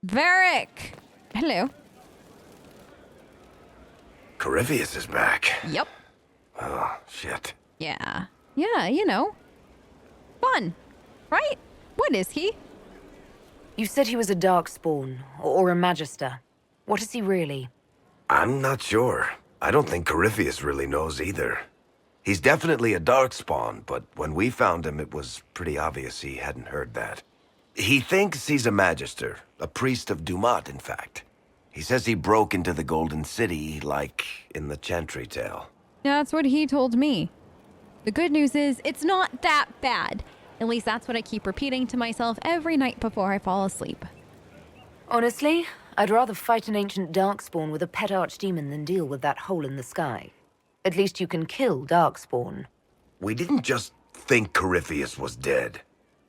Varric! Hello. Corypheus is back. Yep. Oh, shit. Yeah. Yeah, you know. Fun. Right? What is he? You said he was a Darkspawn, or a Magister. What is he really? I'm not sure. I don't think Corypheus really knows either. He's definitely a Darkspawn, but when we found him, it was pretty obvious he hadn't heard that. He thinks he's a Magister, a priest of Dumat, in fact. He says he broke into the Golden City, like in the Chantry tale. That's what he told me. The good news is, it's not that bad. At least that's what I keep repeating to myself every night before I fall asleep. Honestly, I'd rather fight an ancient Darkspawn with a pet archdemon than deal with that hole in the sky. At least you can kill Darkspawn. We didn't just think Corypheus was dead.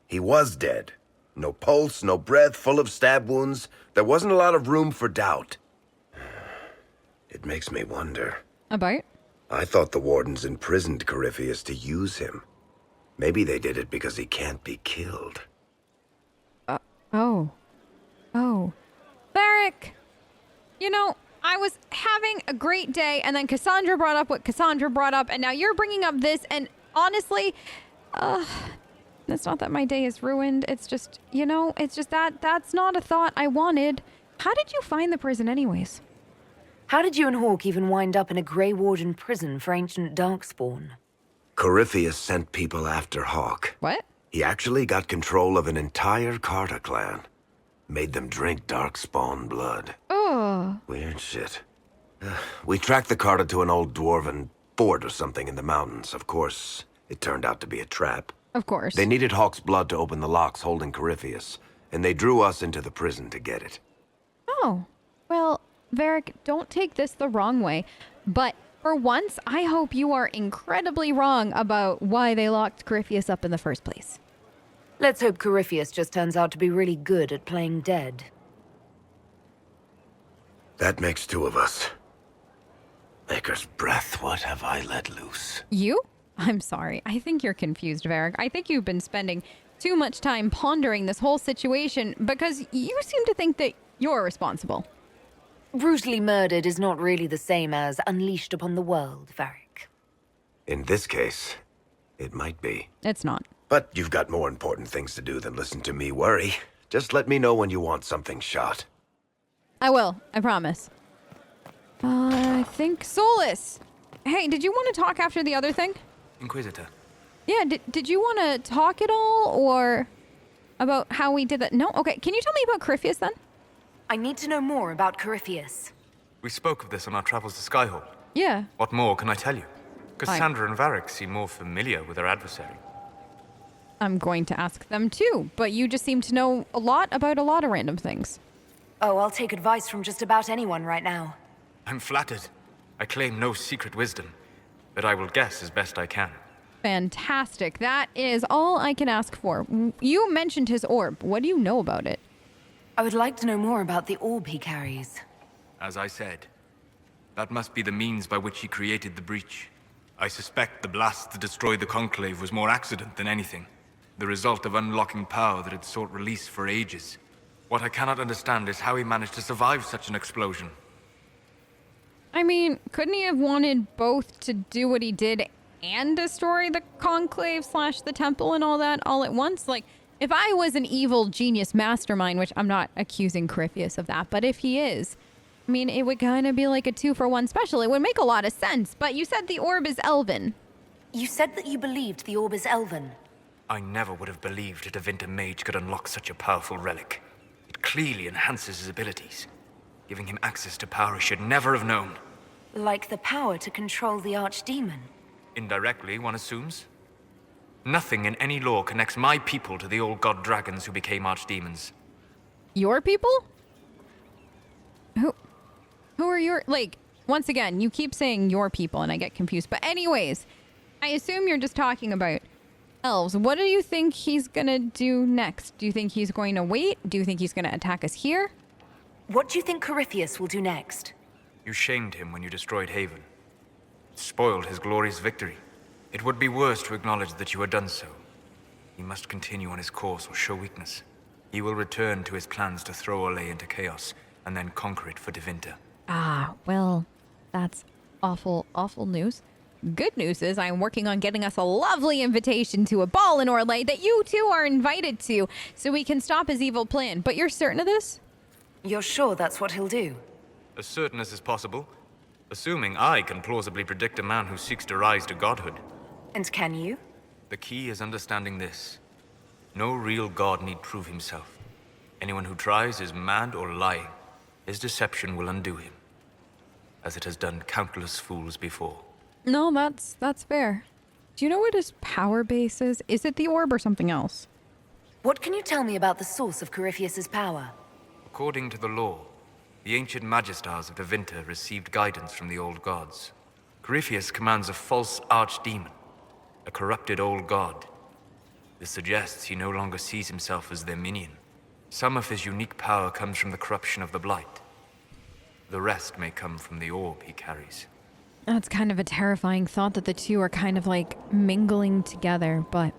He was dead. No pulse, no breath, full of stab wounds. There wasn't a lot of room for doubt. It makes me wonder. About? I thought the Wardens imprisoned Corypheus to use him. Maybe they did it because he can't be killed. Oh. Varric! You know, I was having a great day, and then Cassandra brought up what Cassandra brought up, and now you're bringing up this, and honestly, it's not that my day is ruined. It's just, you know, it's just that's not a thought I wanted. How did you find the prison anyways? How did you and Hawk even wind up in a Grey Warden prison for ancient Darkspawn? Corypheus sent people after Hawk. What? He actually got control of an entire Carta clan. Made them drink Darkspawn blood. Oh. Weird shit. We tracked the Carta to an old dwarven fort or something in the mountains. Of course, it turned out to be a trap. Of course. They needed Hawk's blood to open the locks holding Corypheus, and they drew us into the prison to get it. Oh. Well, Varric, don't take this the wrong way, but for once, I hope you are incredibly wrong about why they locked Corypheus up in the first place. Let's hope Corypheus just turns out to be really good at playing dead. That makes two of us. Maker's breath, what have I let loose? You? I'm sorry. I think you're confused, Varric. I think you've been spending too much time pondering this whole situation because you seem to think that you're responsible. Brutally murdered is not really the same as unleashed upon the world, Varric. In this case, it might be. It's not. But you've got more important things to do than listen to me worry. Just let me know when you want something shot. I will. I promise. I think Solus. Hey, did you want to talk after the other thing? Inquisitor. Yeah, did you want to talk at all, or about how we did that? No? Okay, can you tell me about Corypheus then? I need to know more about Corypheus. We spoke of this on our travels to Skyhall. Yeah. What more can I tell you? Cassandra and Varric seem more familiar with their adversary. I'm going to ask them too, but you just seem to know a lot about a lot of random things. Oh, I'll take advice from just about anyone right now. I'm flattered. I claim no secret wisdom, but I will guess as best I can. Fantastic. That is all I can ask for. You mentioned his orb. What do you know about it? I would like to know more about the orb he carries. As I said, that must be the means by which he created the breach. I suspect the blast to destroy the Conclave was more accident than anything. The result of unlocking power that had sought release for ages. What I cannot understand is how he managed to survive such an explosion. I mean, couldn't he have wanted both to do what he did and destroy the Conclave / the Temple and all that all at once? Like, if I was an evil genius mastermind, which I'm not accusing Corypheus of that, but if he is, I mean, it would kind of be like a 2-for-1 special. It would make a lot of sense, but you said the orb is elven. You said that you believed the orb is elven. I never would have believed that a Vinter Mage could unlock such a powerful relic. It clearly enhances his abilities, giving him access to power he should never have known. Like the power to control the archdemon. Indirectly, one assumes. Nothing in any law connects my people to the old god dragons who became archdemons. Your people? Who are your, like, once again, you keep saying your people and I get confused. But anyways, I assume you're just talking about elves. What do you think he's gonna do next? Do you think he's going to wait? Do you think he's gonna attack us here? What do you think Corypheus will do next? You shamed him when you destroyed Haven. It spoiled his glorious victory. It would be worse to acknowledge that you had done so. He must continue on his course or show weakness. He will return to his plans to throw Olay into chaos, and then conquer it for Tevinter. Ah, well, that's awful, awful news. Good news is I'm working on getting us a lovely invitation to a ball in Orlais that you two are invited to, so we can stop his evil plan. But you're certain of this? You're sure that's what he'll do? As certain as is possible, assuming I can plausibly predict a man who seeks to rise to godhood. And can you? The key is understanding this. No real god need prove himself. Anyone who tries is mad or lying. His deception will undo him, as it has done countless fools before. No, that's fair. Do you know what his power base is? Is it the orb or something else? What can you tell me about the source of Corypheus's power? According to the law, the ancient Magistars of Tevinter received guidance from the old gods. Corypheus commands a false archdemon, a corrupted old god. This suggests he no longer sees himself as their minion. Some of his unique power comes from the corruption of the Blight. The rest may come from the orb he carries. That's kind of a terrifying thought that the two are kind of like mingling together, but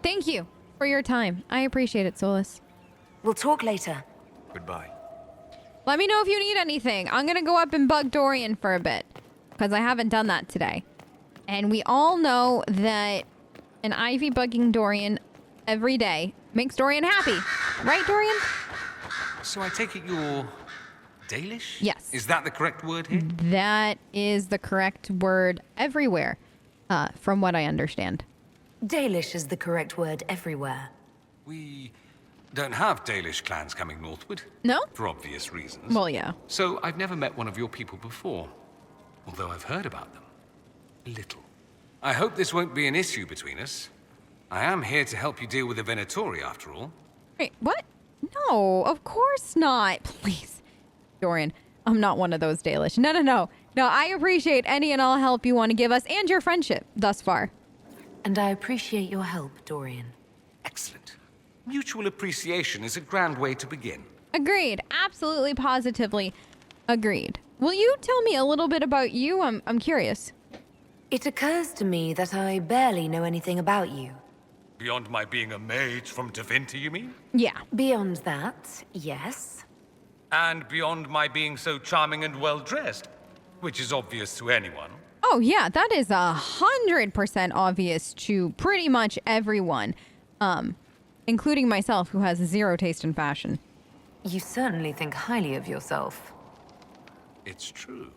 thank you for your time. I appreciate it, Solus. We'll talk later. Goodbye. Let me know if you need anything. I'm gonna go up and bug Dorian for a bit, because I haven't done that today. And we all know that an ivy bugging Dorian every day makes Dorian happy. Right, Dorian? So I take it you're Dalish? Yes. Is that the correct word here? That is the correct word everywhere, from what I understand. Dalish is the correct word everywhere. We don't have Dalish clans coming northward. No? For obvious reasons. Well, yeah. So I've never met one of your people before, although I've heard about them. A little. I hope this won't be an issue between us. I am here to help you deal with the Venatori, after all. Wait, what? No, of course not. Please. Dorian, I'm not one of those Dalish. No. No, I appreciate any and all help you want to give us and your friendship thus far. And I appreciate your help, Dorian. Excellent. Mutual appreciation is a grand way to begin. Agreed. Absolutely, positively agreed. Will you tell me a little bit about you? I'm curious. It occurs to me that I barely know anything about you. Beyond my being a mage from Tevinter, you mean? Yeah. Beyond that, yes. And beyond my being so charming and well-dressed, which is obvious to anyone. Oh, yeah, that is 100% obvious to pretty much everyone, including myself, who has zero taste in fashion. You certainly think highly of yourself. It's true.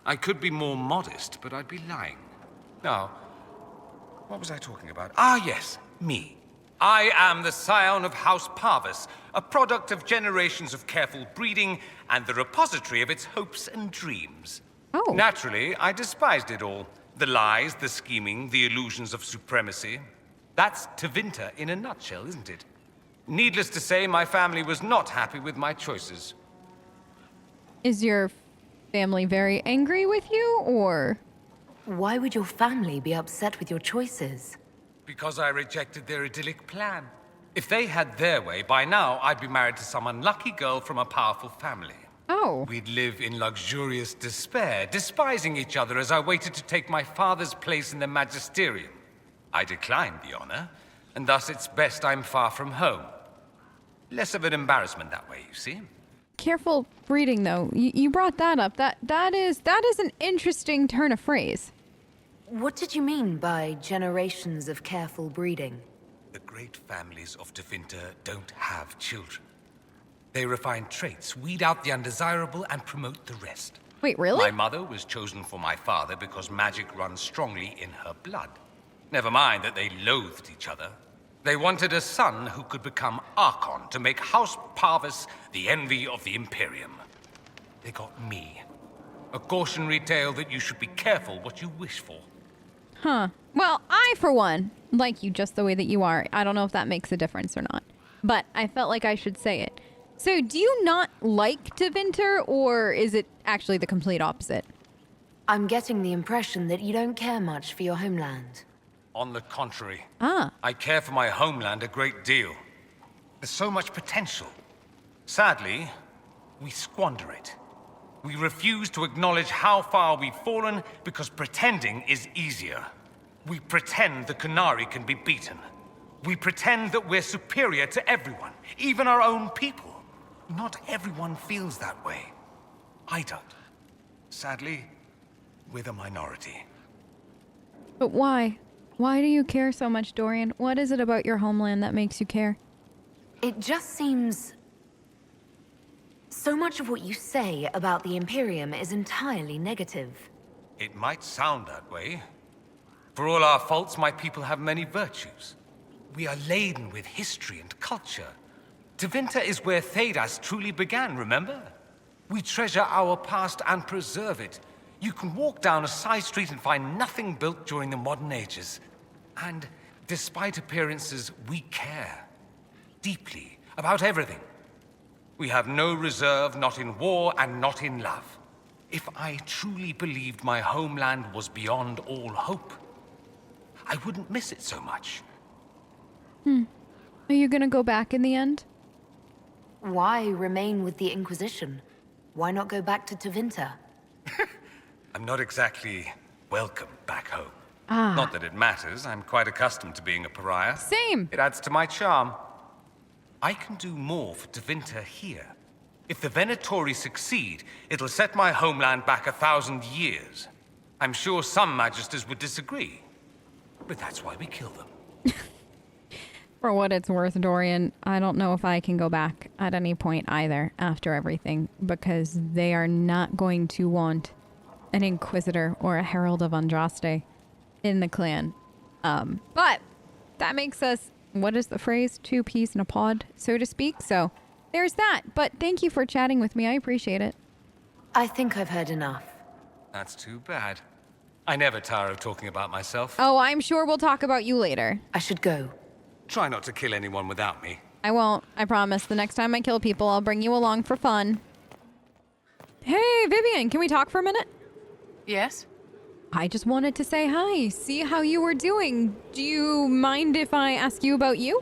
I could be more modest, but I'd be lying. Now, what was I talking about? Ah, yes, me. I am the scion of House Parvis, a product of generations of careful breeding and the repository of its hopes and dreams. Oh. Naturally, I despised it all. The lies, the scheming, the illusions of supremacy. That's Tevinter in a nutshell, isn't it? Needless to say, my family was not happy with my choices. Is your family very angry with you, or? Why would your family be upset with your choices? Because I rejected their idyllic plan. If they had their way, by now I'd be married to some unlucky girl from a powerful family. Oh. We'd live in luxurious despair, despising each other as I waited to take my father's place in the magisterium. I declined the honor, and thus it's best I'm far from home. Less of an embarrassment that way, you see? Careful reading, though. You brought that up. That is an interesting turn of phrase. What did you mean by generations of careful breeding? The great families of Tevinter don't have children. They refine traits, weed out the undesirable, and promote the rest. Wait, really? My mother was chosen for my father because magic runs strongly in her blood. Never mind that they loathed each other. They wanted a son who could become Archon to make House Parvis the envy of the Imperium. They got me. A cautionary tale that you should be careful what you wish for. Huh. Well, I, for one, like you just the way that you are. I don't know if that makes a difference or not, but I felt like I should say it. So, do you not like Tevinter, or is it actually the complete opposite? I'm getting the impression that you don't care much for your homeland. On the contrary, Ah. I care for my homeland a great deal. There's so much potential. Sadly, we squander it. We refuse to acknowledge how far we've fallen because pretending is easier. We pretend the Qunari can be beaten. We pretend that we're superior to everyone, even our own people. Not everyone feels that way. I don't. Sadly, we're the minority. But why? Why do you care so much, Dorian? What is it about your homeland that makes you care? It just seems... So much of what you say about the Imperium is entirely negative. It might sound that way. For all our faults, my people have many virtues. We are laden with history and culture. Tevinter is where Thedas truly began, remember? We treasure our past and preserve it. You can walk down a side street and find nothing built during the modern ages. And despite appearances, we care. Deeply. About everything. We have no reserve, not in war and not in love. If I truly believed my homeland was beyond all hope, I wouldn't miss it so much. Are you gonna go back in the end? Why remain with the Inquisition? Why not go back to Tevinter? I'm not exactly welcome back home. Ah. Not that it matters. I'm quite accustomed to being a pariah. Same. It adds to my charm. I can do more for Tevinter here. If the Venatori succeed, it'll set my homeland back 1,000 years. I'm sure some magisters would disagree. But that's why we kill them. For what it's worth, Dorian, I don't know if I can go back at any point either after everything, because they are not going to want an Inquisitor or a Herald of Andraste in the clan. But that makes us, what is the phrase? Two peas in a pod, so to speak. So there's that. But thank you for chatting with me. I appreciate it. I think I've heard enough. That's too bad. I never tire of talking about myself. Oh, I'm sure we'll talk about you later. I should go. Try not to kill anyone without me. I won't. I promise. The next time I kill people, I'll bring you along for fun. Hey, Vivian, can we talk for a minute? Yes? I just wanted to say hi, see how you were doing. Do you mind if I ask you about you?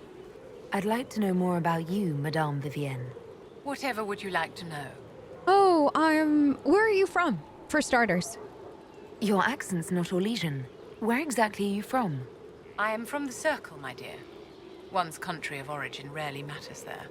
I'd like to know more about you, Madame Vivienne. Whatever would you like to know? Oh, where are you from, for starters? Your accent's not Orlesian. Where exactly are you from? I am from the Circle, my dear. One's country of origin rarely matters there.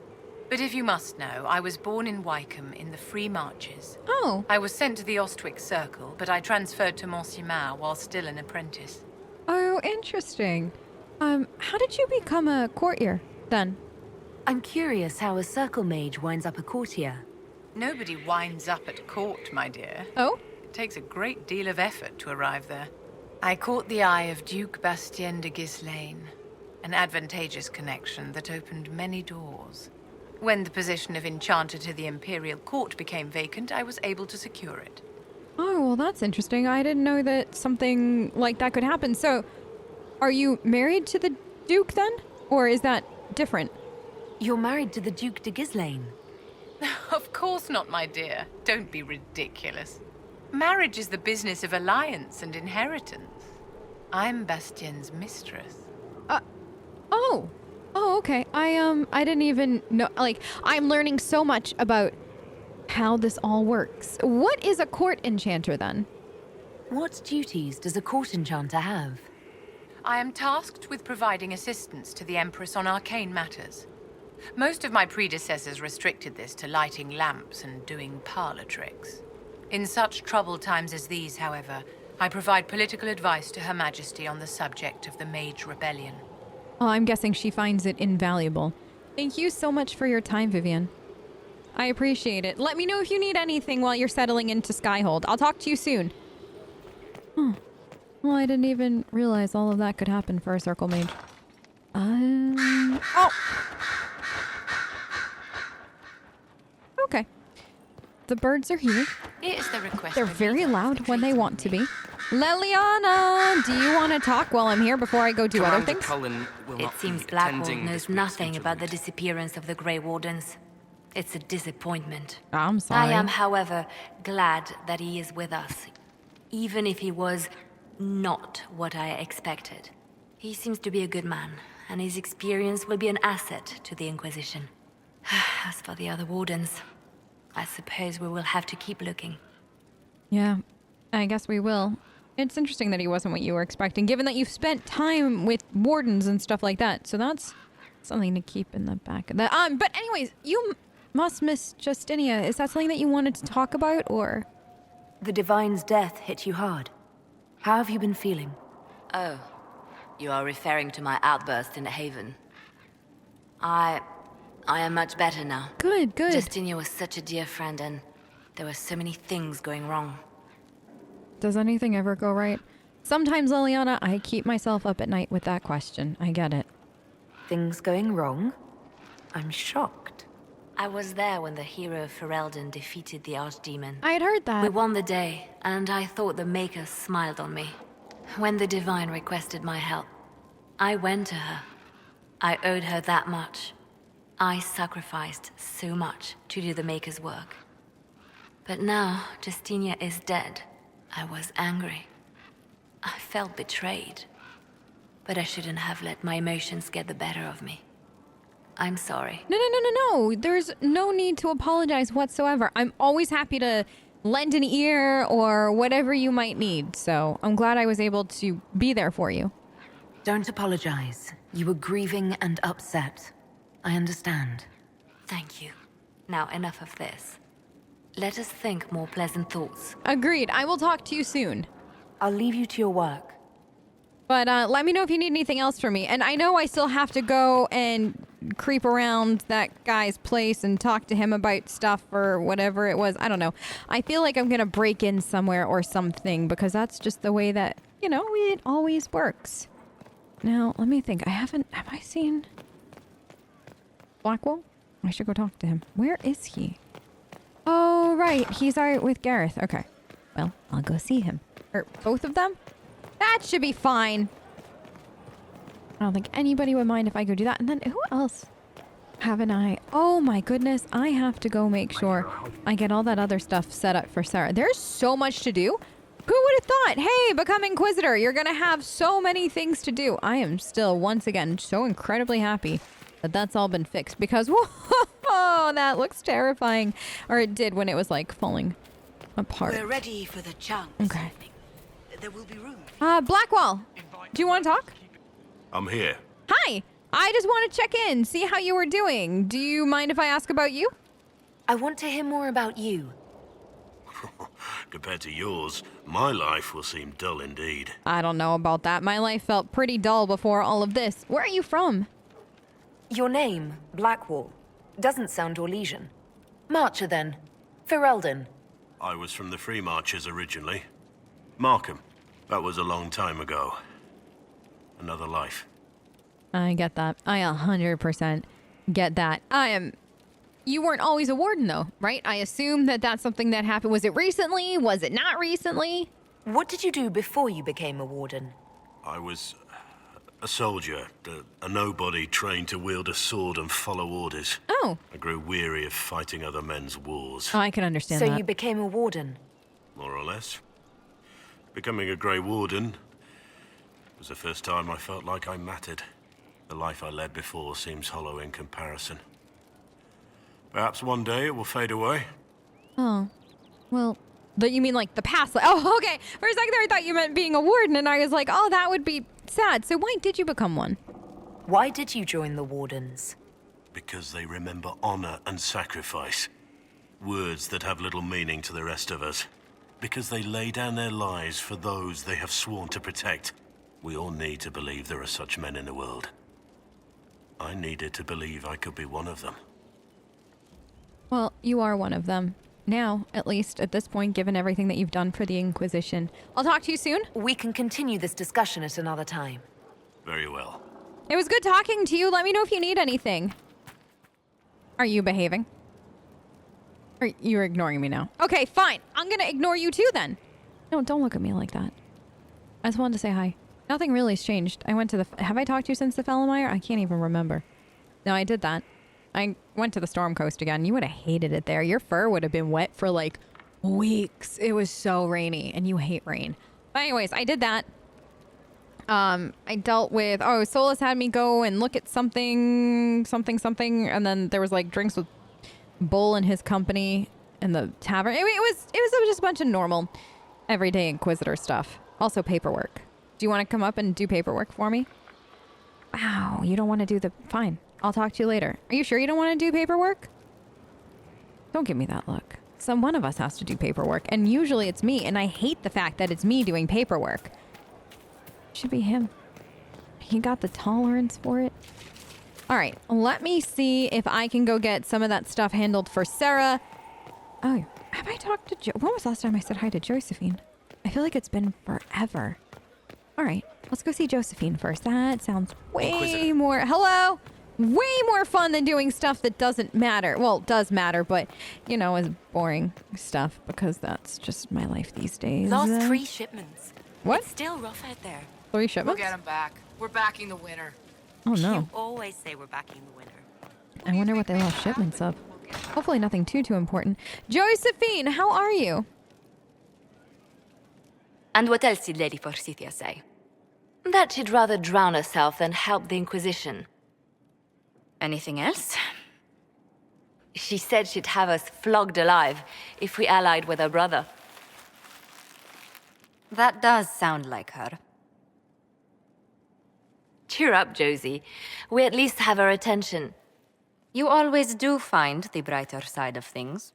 But if you must know, I was born in Wycombe in the Free Marches. Oh. I was sent to the Ostwick Circle, but I transferred to Monsignor while still an apprentice. Oh, interesting. How did you become a courtier, then? I'm curious how a Circle mage winds up a courtier. Nobody winds up at court, my dear. Oh? It takes a great deal of effort to arrive there. I caught the eye of Duke Bastien de Ghislaine, an advantageous connection that opened many doors. When the position of Enchanter to the Imperial Court became vacant, I was able to secure it. Oh, well, that's interesting. I didn't know that something like that could happen. So, are you married to the Duke, then? Or is that different? You're married to the Duke de Ghislaine. Of course not, my dear. Don't be ridiculous. Marriage is the business of alliance and inheritance. I'm Bastien's mistress. Oh, okay. I didn't even know, like, I'm learning so much about how this all works. What is a court enchanter, then? What duties does a court enchanter have? I am tasked with providing assistance to the Empress on arcane matters. Most of my predecessors restricted this to lighting lamps and doing parlor tricks. In such troubled times as these, however, I provide political advice to Her Majesty on the subject of the Mage Rebellion. Well, I'm guessing she finds it invaluable. Thank you so much for your time, Vivian. I appreciate it. Let me know if you need anything while you're settling into Skyhold. I'll talk to you soon. Well, I didn't even realize all of that could happen for a Circle Mage. Oh! Okay. The birds are here. Here is the request. They're very loud when they want to be. Leliana, do you want to talk while I'm here before I go do other things? It seems Blackwall knows nothing about the disappearance of the Grey Wardens. It's a disappointment. I'm sorry. I am, however, glad that he is with us, even if he was not what I expected. He seems to be a good man, and his experience will be an asset to the Inquisition. As for the other Wardens, I suppose we will have to keep looking. Yeah, I guess we will. It's interesting that he wasn't what you were expecting, given that you've spent time with wardens and stuff like that. So that's something to keep in the back of the... But anyways, you must miss Justinia. Is that something that you wanted to talk about, or...? The Divine's death hit you hard. How have you been feeling? Oh, you are referring to my outburst in the Haven. I am much better now. Good, good. Justinia was such a dear friend, and there were so many things going wrong. Does anything ever go right? Sometimes, Liliana, I keep myself up at night with that question. I get it. Things going wrong? I'm shocked. I was there when the hero Ferelden defeated the Archdemon. I had heard that. We won the day, and I thought the Maker smiled on me. When the Divine requested my help, I went to her. I owed her that much. I sacrificed so much to do the Maker's work. But now, Justinia is dead. I was angry. I felt betrayed. But I shouldn't have let my emotions get the better of me. I'm sorry. No. There's no need to apologize whatsoever. I'm always happy to lend an ear or whatever you might need. So I'm glad I was able to be there for you. Don't apologize. You were grieving and upset. I understand. Thank you. Now enough of this. Let us think more pleasant thoughts. Agreed. I will talk to you soon. I'll leave you to your work. But let me know if you need anything else from me. And I know I still have to go and creep around that guy's place and talk to him about stuff or whatever it was. I don't know. I feel like I'm going to break in somewhere or something because that's just the way that, it always works. Now, let me think. Have I seen Blackwall? I should go talk to him. Where is he? Oh, right. He's out with Gareth. Okay. Well, I'll go see him. Or both of them? That should be fine. I don't think anybody would mind if I go do that. And then who else haven't I? Oh my goodness. I have to go make sure I get all that other stuff set up for Sarah. There's so much to do. Who would have thought? Hey, become Inquisitor. You're going to have so many things to do. I am still, once again, so incredibly happy that that's all been fixed because, whoa, that looks terrifying. Or it did when it was like falling apart. We're ready for the chant. Okay. There will be room. Blackwall, do you want to talk? I'm here. Hi, I just want to check in, see how you were doing. Do you mind if I ask about you? I want to hear more about you. Compared to yours, my life will seem dull indeed. I don't know about that. My life felt pretty dull before all of this. Where are you from? Your name, Blackwall, doesn't sound Orlesian. Marcher, then. Ferelden. I was from the Free Marchers originally. Markham. That was a long time ago. Another life. I get that. I 100% get that. You weren't always a warden, though, right? I assume that that's something that happened. Was it recently? Was it not recently? What did you do before you became a warden? I was a soldier, a nobody trained to wield a sword and follow orders. Oh. I grew weary of fighting other men's wars. Oh, I can understand that. that. So you became a warden? More or less. Becoming a Grey Warden was the first time I felt like I mattered. The life I led before seems hollow in comparison. Perhaps one day it will fade away. Oh, well, you mean like the past? Oh, okay. For a second there, I thought you meant being a warden, and I was like, oh, that would be sad. So why did you become one? Why did you join the Wardens? Because they remember honor and sacrifice. Words that have little meaning to the rest of us. Because they lay down their lives for those they have sworn to protect. We all need to believe there are such men in the world. I needed to believe I could be one of them. Well, you are one of them. Now, at least at this point, given everything that you've done for the Inquisition. I'll talk to you soon. We can continue this discussion at another time. Very well. It was good talking to you. Let me know if you need anything. Are you behaving? Or you're ignoring me now? Okay, fine. I'm gonna ignore you too then. No, don't look at me like that. I just wanted to say hi. Nothing really has changed. I went to the... Have I talked to you since the Fellamire? I can't even remember. No, I did that. I went to the Storm Coast again. You would have hated it there. Your fur would have been wet for like weeks. It was so rainy, and you hate rain. But anyways, I did that. I dealt with... Oh, Solus had me go and look at something, and then there was like drinks with Bull and his company in the tavern. It was just a bunch of normal, everyday Inquisitor stuff. Also paperwork. Do you want to come up and do paperwork for me? Wow, you don't want to do the... Fine. I'll talk to you later. Are you sure you don't want to do paperwork? Don't give me that look. One of us has to do paperwork, and usually it's me, and I hate the fact that it's me doing paperwork. Should be him. He got the tolerance for it. All right, let me see if I can go get some of that stuff handled for Sarah. Oh, have I talked to when was the last time I said hi to Josephine? I feel like it's been forever. All right, let's go see Josephine first. That sounds way more... Hello? Way more fun than doing stuff that doesn't matter. Well, does matter, but, you know, is boring stuff because that's just my life these days. Lost 3 shipments. What? It's still rough out there. 3 shipments? We'll get them back. We're backing the winner. Oh, no. You always say we're backing the winner. I wonder what they lost shipments of. Hopefully nothing too important. Josephine, how are you? And what else did Lady Forsythia say? That she'd rather drown herself than help the Inquisition. Anything else? She said she'd have us flogged alive if we allied with her brother. That does sound like her. Cheer up, Josie. We at least have her attention. You always do find the brighter side of things.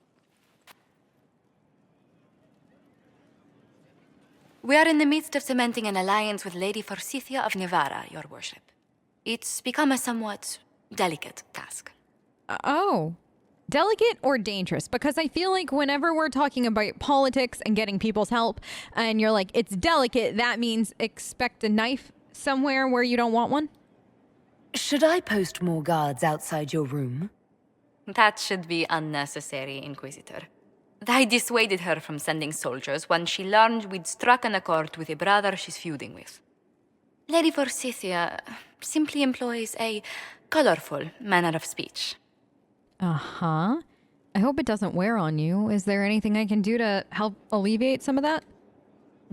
We are in the midst of cementing an alliance with Lady Forsythia of Navarra, your worship. It's become a somewhat delicate task. Oh. Delicate or dangerous? Because I feel like whenever we're talking about politics and getting people's help, and you're like, it's delicate, that means expect a knife somewhere where you don't want one? Should I post more guards outside your room? That should be unnecessary, Inquisitor. I dissuaded her from sending soldiers when she learned we'd struck an accord with a brother she's feuding with. Lady Forsythia simply employs a colorful manner of speech. Uh-huh. I hope it doesn't wear on you. Is there anything I can do to help alleviate some of that?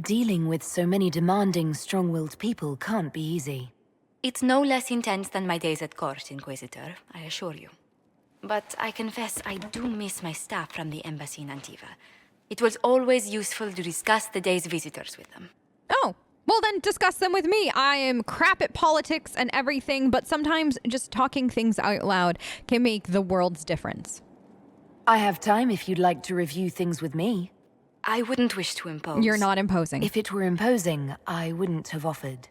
Dealing with so many demanding, strong-willed people can't be easy. It's no less intense than my days at court, Inquisitor, I assure you. But I confess I do miss my staff from the embassy in Antiva. It was always useful to discuss the day's visitors with them. Oh, well then discuss them with me. I am crap at politics and everything, but sometimes just talking things out loud can make the world's difference. I have time if you'd like to review things with me. I wouldn't wish to impose. You're not imposing. If it were imposing, I wouldn't have offered.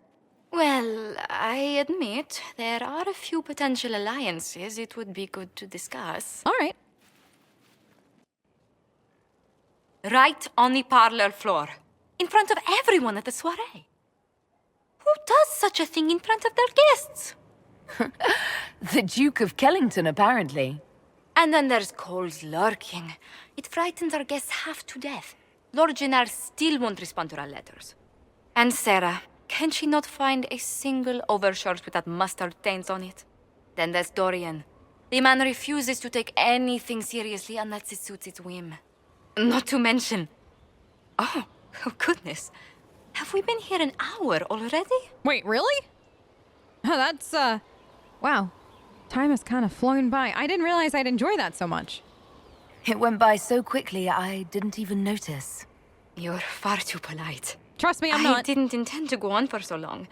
Well, I admit there are a few potential alliances it would be good to discuss. All right. Right on the parlor floor, in front of everyone at the soiree. Who does such a thing in front of their guests? The Duke of Kellington, apparently. And then there's Cole's lurking. It frightens our guests half to death. Lord Gennard still won't respond to our letters. And Sarah, can she not find a single overshirt with that mustard stains on it? Then there's Dorian. The man refuses to take anything seriously unless it suits its whim. Not to mention... Oh goodness. Have we been here an hour already? Wait, really? Oh, that's, wow. Time has kind of flown by. I didn't realize I'd enjoy that so much. It went by so quickly, I didn't even notice. You're far too polite. Trust me, I'm not. I didn't intend to go on for so long.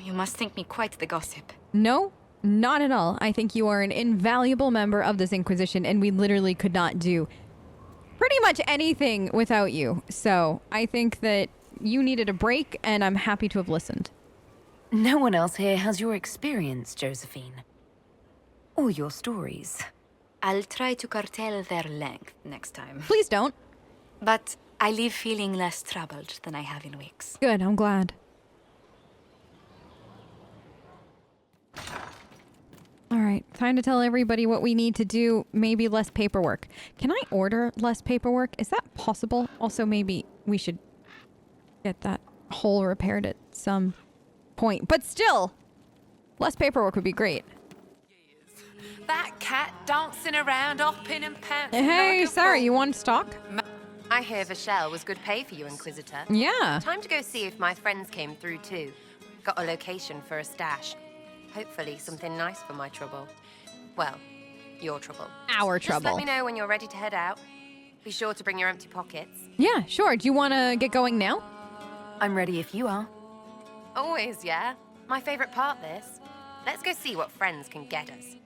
You must think me quite the gossip. No, not at all. I think you are an invaluable member of this Inquisition, and we literally could not do pretty much anything without you. So I think that you needed a break, and I'm happy to have listened. No one else here has your experience, Josephine. Or your stories. I'll try to curtail their length next time. Please don't. But I leave feeling less troubled than I have in weeks. Good, I'm glad. All right, time to tell everybody what we need to do. Maybe less paperwork. Can I order less paperwork? Is that possible? Also, maybe we should get that hole repaired at some point. But still, less paperwork would be great. That cat dancing around, hopping and pouncing. Hey, like sorry, you want stock? I hear Vachelle was good pay for you, Inquisitor. Yeah. Time to go see if my friends came through too. Got a location for a stash. Hopefully something nice for my trouble. Well, your trouble. Our Just trouble. let me know when you're ready to head out. Be sure to bring your empty pockets. Yeah, sure. Do you want to get going now? I'm ready if you are. Always, yeah. My favorite part, this. Let's go see what friends can get us.